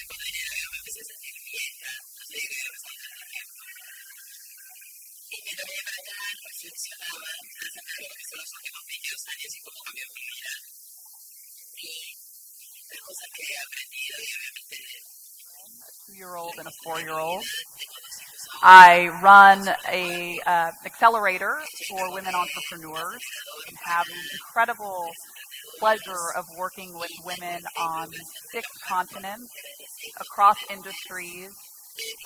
Cuando vine acá me empecé a sentir vieja, no sé qué había pasado en el tiempo. Y mientras venía para acá, reflexionaba acerca de lo que son los últimos 22 años y cómo cambió mi vida. Y las cosas que he aprendido y obviamente 2-year-old and a 4-year-old. I run a accelerator for women entrepreneurs and have the incredible pleasure of working with women on 6 continents, across industries,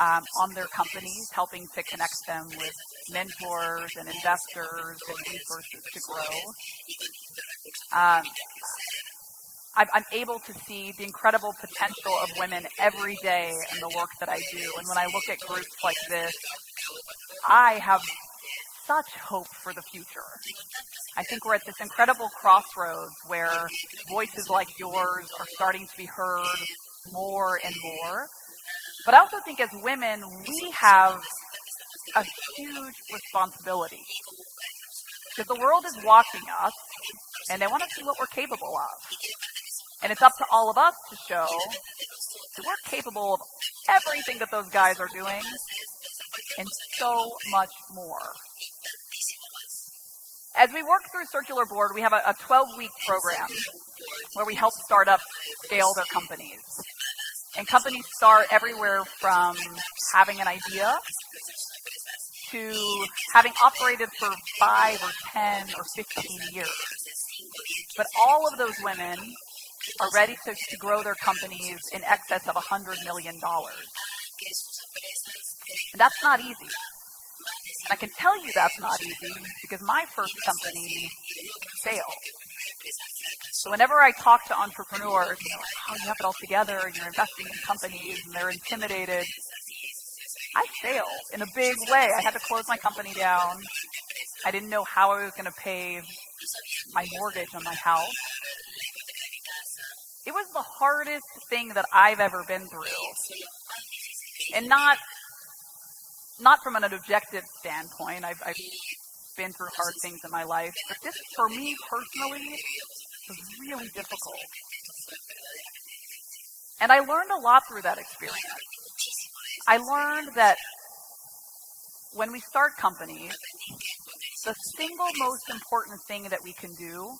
on their companies, helping to connect them with mentors and investors and resources to grow. I'm able to see the incredible potential of women every day in the work that I do. And when I look at groups like this, I have such hope for the future. I think we're at this incredible crossroads where voices like yours are starting to be heard more and more. But I also think as women, we have a huge responsibility. Because the world is watching us, and they want to see what we're capable of. And it's up to all of us to show that we're capable of everything that those guys are doing, and so much more. As we work through Circular Board, we have a 12-week program where we help startups scale their companies. And companies start everywhere from having an idea to having operated for 5 or 10 or 15 years. But all of those women are ready to grow their companies in excess of $100 million. And that's not easy. And I can tell you that's not easy because my first company failed. So whenever I talk to entrepreneurs, they're like, oh, you have it all together and you're investing in companies and they're intimidated. I failed in a big way. I had to close my company down. I didn't know how I was going to pay my mortgage on my house. It was the hardest thing that I've ever been through. And not from an objective standpoint. I've been through hard things in my life. But this, for me personally, was really difficult. And I learned a lot through that experience. I learned that when we start companies, the single most important thing that we can do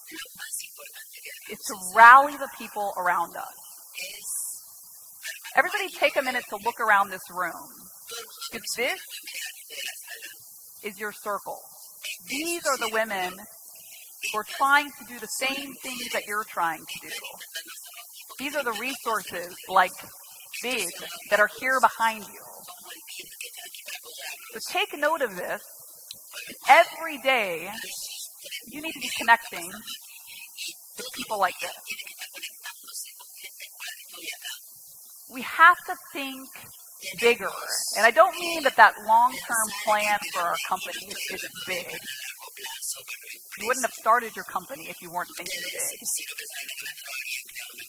is to rally the people around us. Everybody take a minute to look around this room. Because this is your circle. These are the women who are trying to do the same things that you're trying to do. These are the resources like these that are here behind you. So take note of this. Every day, you need to be connecting with people like this. We have to think bigger. And I don't mean that long-term plan for our company isn't big. You wouldn't have started your company if you weren't thinking big.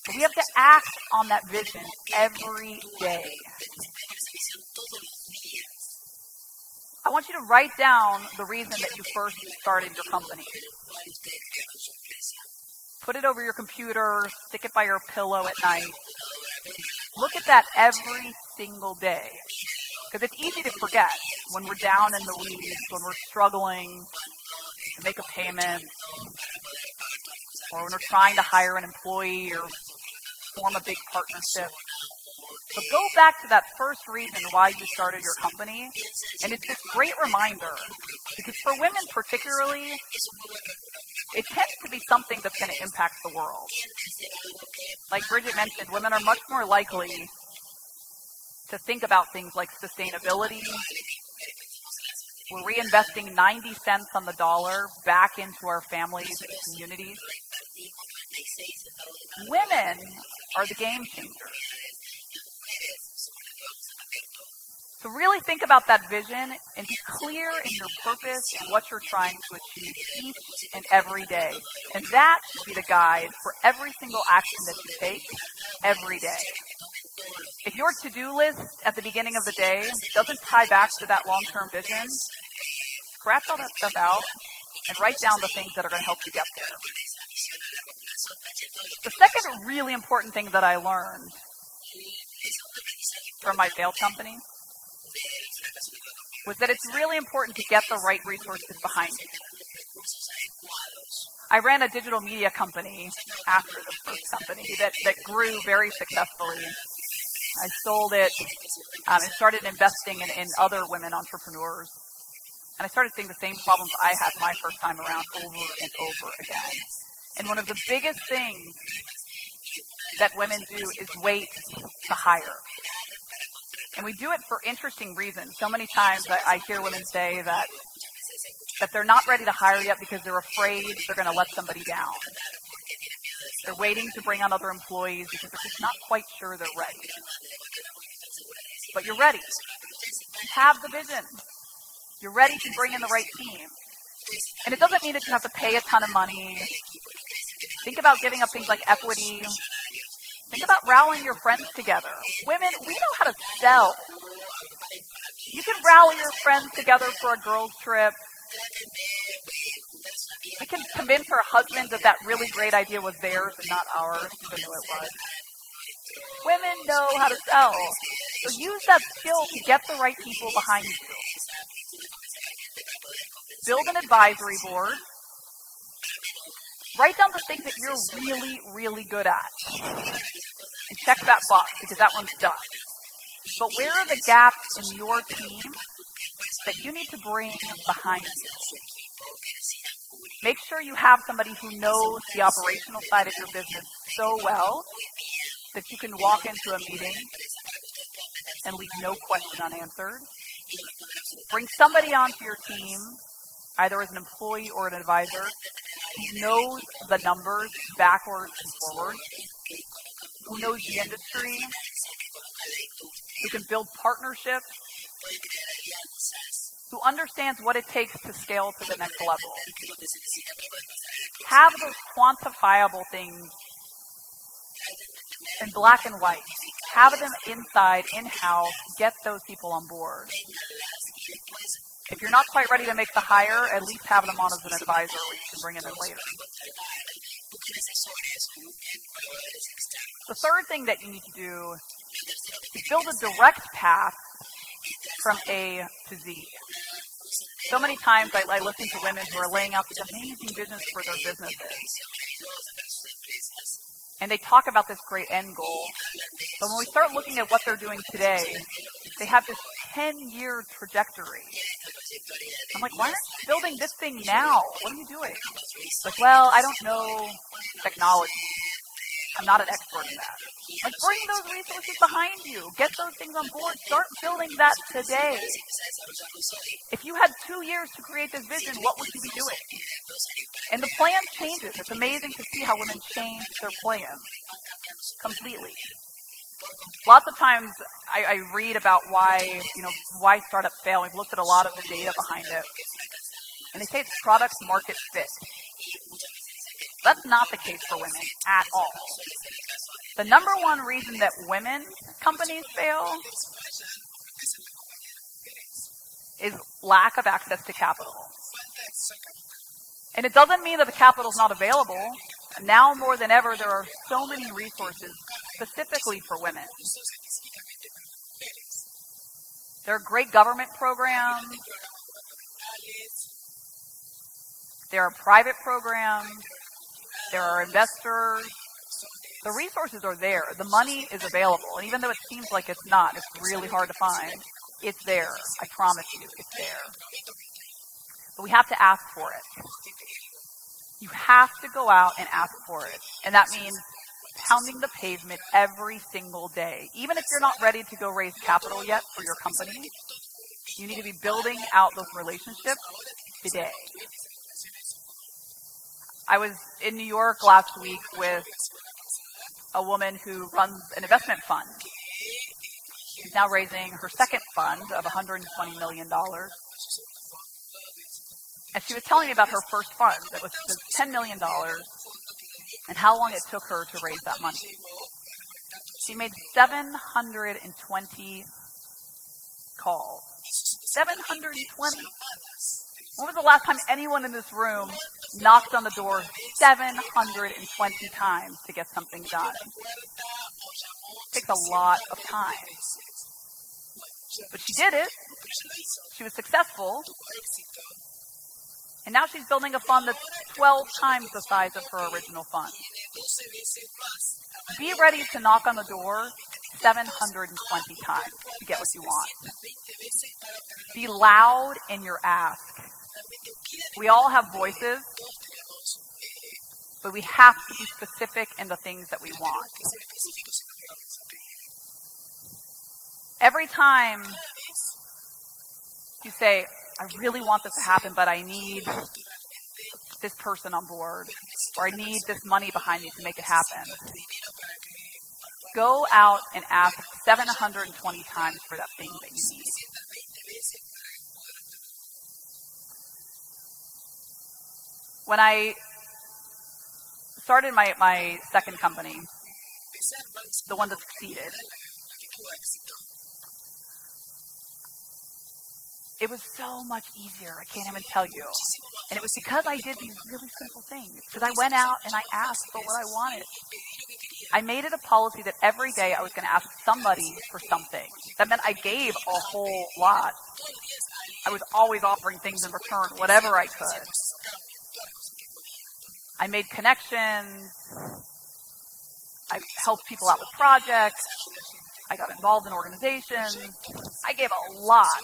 But we have to act on that vision every day. I want you to write down the reason that you first started your company. Put it over your computer, stick it by your pillow at night. Look at that every single day. Because it's easy to forget when we're down in the weeds, when we're struggling to make a payment, or when we're trying to hire an employee or form a big partnership. So go back to that first reason why you started your company, and it's this great reminder, because for women particularly, it tends to be something that's going to impact the world. Like Bridget mentioned, women are much more likely to think about things like sustainability. We're reinvesting 90 cents on the dollar back into our families and communities. Women are the game changers. So really think about that vision and be clear in your purpose and what you're trying to achieve each and every day. And that should be the guide for every single action that you take every day. If your to-do list at the beginning of the day doesn't tie back to that long-term vision, scratch all that stuff out and write down the things that are going to help you get there. The second really important thing that I learned from my failed company was that it's really important to get the right resources behind you. I ran a digital media company after the first company that grew very successfully. I sold it and started investing in other women entrepreneurs. And I started seeing the same problems I had my first time around over and over again. And one of the biggest things that women do is wait to hire. And we do it for interesting reasons. So many times I hear women say that they're not ready to hire yet because they're afraid they're going to let somebody down. They're waiting to bring on other employees because they're just not quite sure they're ready. But you're ready. You have the vision. You're ready to bring in the right team. And it doesn't mean that you have to pay a ton of money. Think about giving up things like equity. Think about rallying your friends together. Women, we know how to sell. You can rally your friends together for a girls' trip. We can convince our husbands that really great idea was theirs and not ours, even though it was. Women know how to sell. So use that skill to get the right people behind you. Build an advisory board. Write down the things that you're really, really good at. And check that box because that one's done. But where are the gaps in your team that you need to bring behind you? Make sure you have somebody who knows the operational side of your business so well that you can walk into a meeting and leave no question unanswered. Bring somebody onto your team, either as an employee or an advisor, who knows the numbers backwards and forwards, who knows the industry, who can build partnerships, who understands what it takes to scale to the next level. Have those quantifiable things in black and white. Have them inside, in-house, get those people on board. If you're not quite ready to make the hire, at least have them on as an advisor where you can bring them in later. The third thing that you need to do is build a direct path from A to Z. So many times I listen to women who are laying out these amazing visions for their businesses. And they talk about this great end goal. But when we start looking at what they're doing today, they have this 10-year trajectory. I'm like, why aren't you building this thing now? What are you doing? It's like, well, I don't know technology. I'm not an expert in that. Like, bring those resources behind you. Get those things on board. Start building that today. If you had 2 years to create this vision, what would you be doing? And the plan changes. It's amazing to see how women change their plans completely. Lots of times I read about why startups fail. We've looked at a lot of the data behind it. And they say it's product market fit. That's not the case for women at all. The number one reason that women companies fail is lack of access to capital. And it doesn't mean that the capital is not available. Now more than ever, there are so many resources specifically for women. There are great government programs. There are private programs. There are investors. The resources are there. The money is available. And even though it seems like it's not, it's really hard to find. It's there. I promise you, it's there. But we have to ask for it. You have to go out and ask for it. And that means pounding the pavement every single day. Even if you're not ready to go raise capital yet for your company, you need to be building out those relationships today. I was in New York last week with a woman who runs an investment fund. She's now raising her second fund of $120 million. And she was telling me about her first fund that was $10 million and how long it took her to raise that money. She made 720 calls. 720. When was the last time anyone in this room knocked on the door 720 times to get something done. It takes a lot of time. But she did it. She was successful. And now she's building a fund that's 12 times the size of her original fund. Be ready to knock on the door 720 times to get what you want. Be loud in your ask. We all have voices, but we have to be specific in the things that we want. Every time you say, I really want this to happen, but I need this person on board, or I need this money behind me to make it happen. Go out and ask 720 times for that thing that you need. When I started my second company, the one that succeeded, it was so much easier, I can't even tell you. And it was because I did these really simple things. Because I went out and I asked for what I wanted. I made it a policy that every day I was going to ask somebody for something. That meant I gave a whole lot. I was always offering things in return, whatever I could. I made connections. I helped people out with projects. I got involved in organizations. I gave a lot.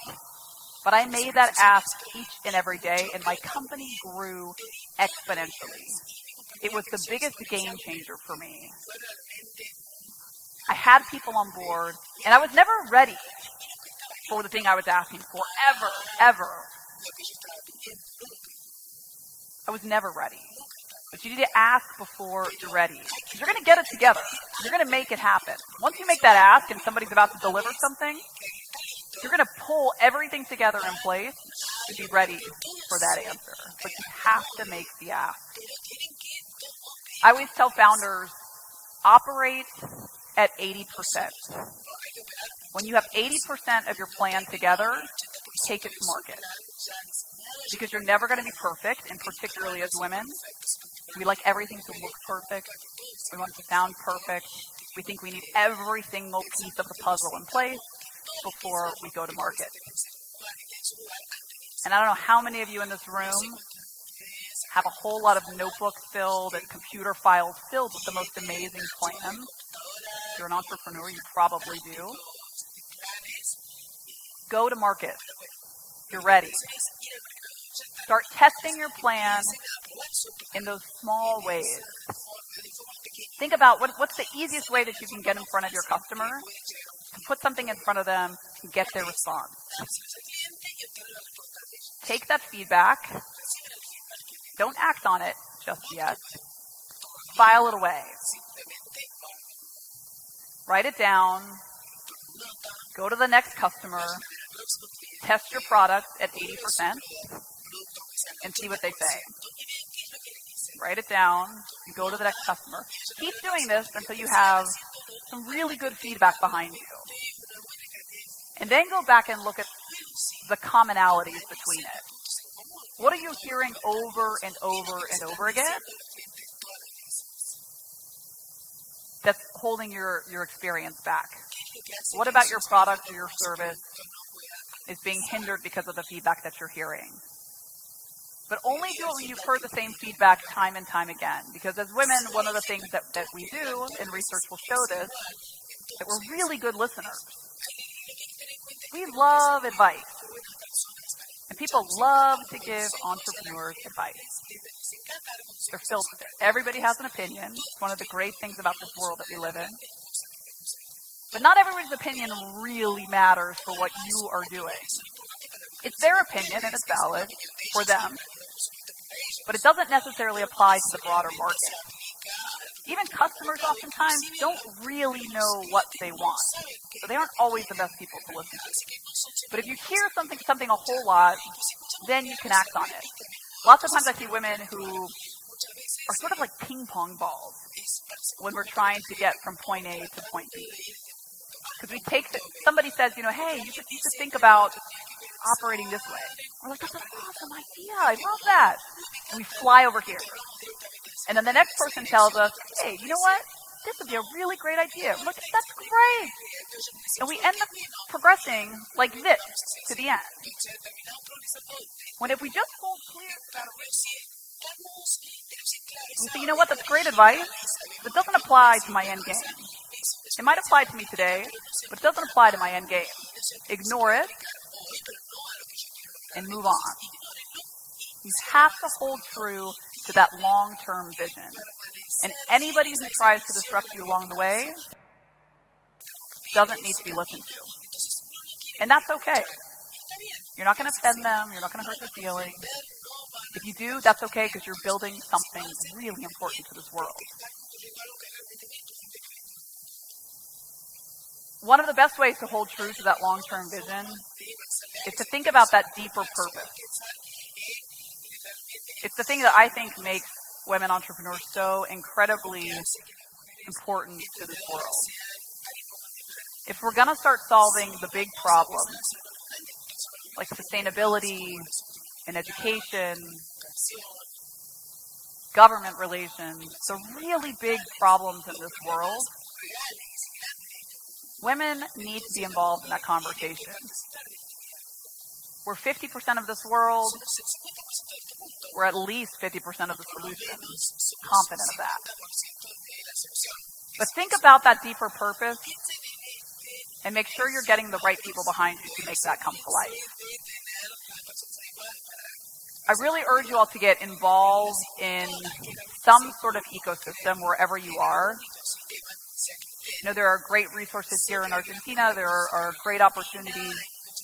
But I made that ask each and every day, and my company grew exponentially. It was the biggest game changer for me. I had people on board, and I was never ready for the thing I was asking for, ever. I was never ready. But you need to ask before you're ready. You're going to get it together. You're going to make it happen. Once you make that ask and somebody's about to deliver something, you're going to pull everything together in place to be ready for that answer. But you have to make the ask. I always tell founders, operate at 80%. When you have 80% of your plan together, take it to market. Because you're never going to be perfect, and particularly as women, we like everything to look perfect. We want it to sound perfect. We think we need every single piece of the puzzle in place before we go to market. And I don't know how many of you in this room have a whole lot of notebooks filled and computer files filled with the most amazing plans. If you're an entrepreneur, you probably do. Go to market. You're ready. Start testing your plan in those small ways. Think about what's the easiest way that you can get in front of your customer, to put something in front of them and get their response. Take that feedback. Don't act on it just yet. File it away. Write it down. Go to the next customer. Test your product at 80% and see what they say. Write it down. You go to the next customer. Keep doing this until you have some really good feedback behind you. And then go back and look at the commonalities between it. What are you hearing over and over and over again that's holding your experience back? What about your product or your service is being hindered because of the feedback that you're hearing? But only do it when you've heard the same feedback time and time again. Because as women, one of the things that we do, and research will show this, that we're really good listeners. We love advice. And people love to give entrepreneurs advice. They're filled with it. Everybody has an opinion. It's one of the great things about this world that we live in. But not everybody's opinion really matters for what you are doing. It's their opinion, and it's valid for them. But it doesn't necessarily apply to the broader market. Even customers oftentimes don't really know what they want. So they aren't always the best people to listen to. But if you hear something a whole lot, then you can act on it. Lots of times I see women who are sort of like ping pong balls when we're trying to get from point A to point B. Because somebody says, hey, you should think about operating this way. We're like, that's an awesome idea. I love that. And we fly over here. And then the next person tells us, hey, you know what? This would be a really great idea. Look, that's great. And we end up progressing like this to the end. When if we just hold clear, we say, you know what? That's great advice, but it doesn't apply to my end game. It might apply to me today, but it doesn't apply to my end game. Ignore it and move on. You have to hold true to that long-term vision. And anybody who tries to disrupt you along the way doesn't need to be listened to. And that's okay. You're not going to offend them. You're not going to hurt their feelings. If you do, that's okay because you're building something really important to this world. One of the best ways to hold true to that long-term vision is to think about that deeper purpose. It's the thing that I think makes women entrepreneurs so incredibly important to this world. If we're going to start solving the big problems, like sustainability and education, government relations, the really big problems in this world, women need to be involved in that conversation. We're 50% of this world. We're at least 50% of the solution. Confident of that. But think about that deeper purpose and make sure you're getting the right people behind you to make that come to life. I really urge you all to get involved in some sort of ecosystem wherever you are. There are great resources here in Argentina. There are great opportunities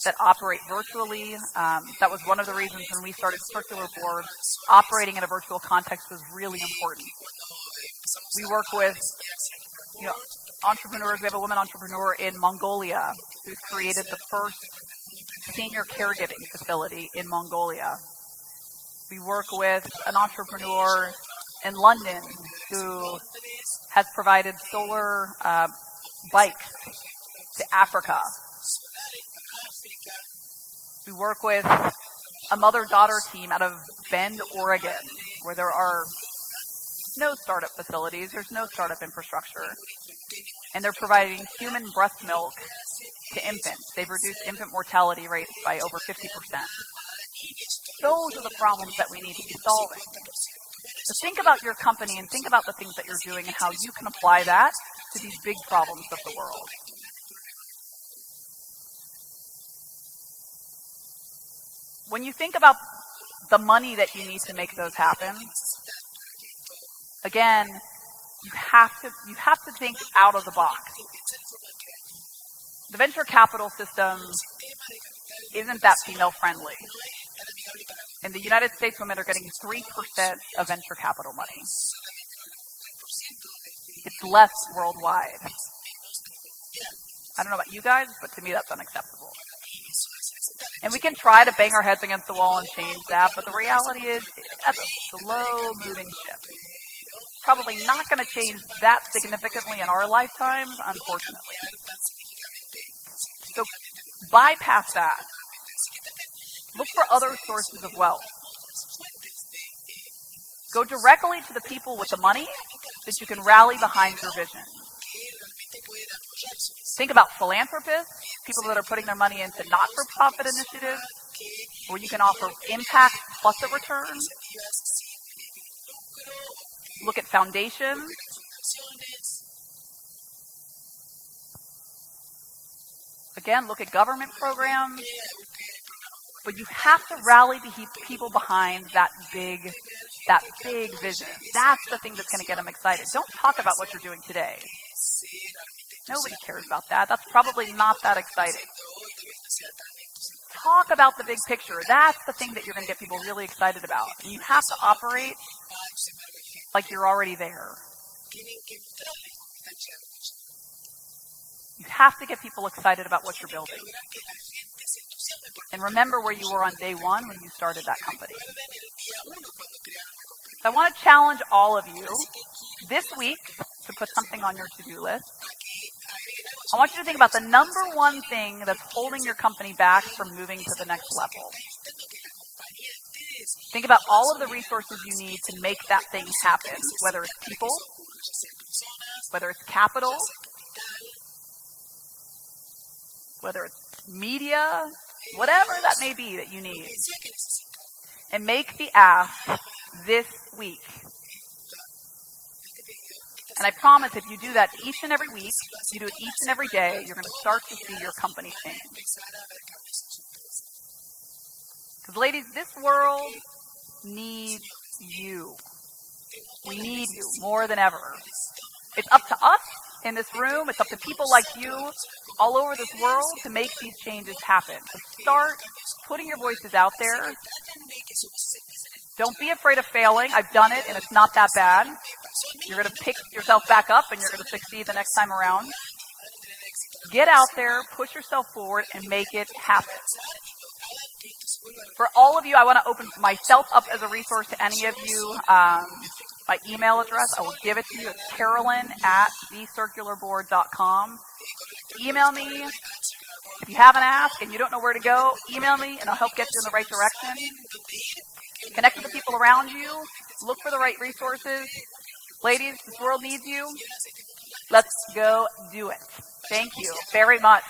that operate virtually. That was one of the reasons when we started Circular Board, operating in a virtual context was really important. We work with entrepreneurs. We have a woman entrepreneur in Mongolia who's created the first senior caregiving facility in Mongolia. We work with an entrepreneur in London who has provided solar bikes to Africa. We work with a mother-daughter team out of Bend, Oregon, where there are no startup facilities, there's no startup infrastructure, and they're providing human breast milk to infants. They've reduced infant mortality rates by over 50%. Those are the problems that we need to be solving. So think about your company and think about the things that you're doing and how you can apply that to these big problems of the world. When you think about the money that you need to make those happen, again, you have to think out of the box. The venture capital system isn't that female friendly. In the United States, women are getting 3% of venture capital money. It's less worldwide. I don't know about you guys, but to me that's unacceptable. And we can try to bang our heads against the wall and change that, but the reality is that's a slow-moving ship. Probably not going to change that significantly in our lifetimes, unfortunately. So bypass that. Look for other sources of wealth. Go directly to the people with the money that you can rally behind your vision. Think about philanthropists, people that are putting their money into not-for-profit initiatives, where you can offer impact plus a return. Look at foundations. Again, look at government programs. But you have to rally the people behind that big vision. That's the thing that's going to get them excited. Don't talk about what you're doing today. Nobody cares about that. That's probably not that exciting. Talk about the big picture. That's the thing that you're going to get people really excited about. And you have to operate like you're already there. You have to get people excited about what you're building. And remember where you were on day one when you started that company. So I want to challenge all of you this week to put something on your to-do list I want you to think about the number one thing that's holding your company back from moving to the next level. Think about all of the resources you need to make that thing happen, whether it's people, whether it's capital, whether it's media, whatever that may be that you need. And make the ask this week. And I promise if you do that each and every week, you do it each and every day, you're going to start to see your company change. Because ladies, this world needs you. We need you more than ever. It's up to us in this room, it's up to people like you all over this world to make these changes happen. So start putting your voices out there. Don't be afraid of failing. I've done it and it's not that bad. You're going to pick yourself back up and you're going to succeed the next time around. Get out there, push yourself forward, and make it happen. For all of you, I want to open myself up as a resource to any of you. My email address, I will give it to you. It's Carolyn@thecircularboard.com. Email me. If you have an ask and you don't know where to go, email me and I'll help get you in the right direction. Connect with the people around you. Look for the right resources. Ladies, this world needs you. Let's go do it. Thank you very much.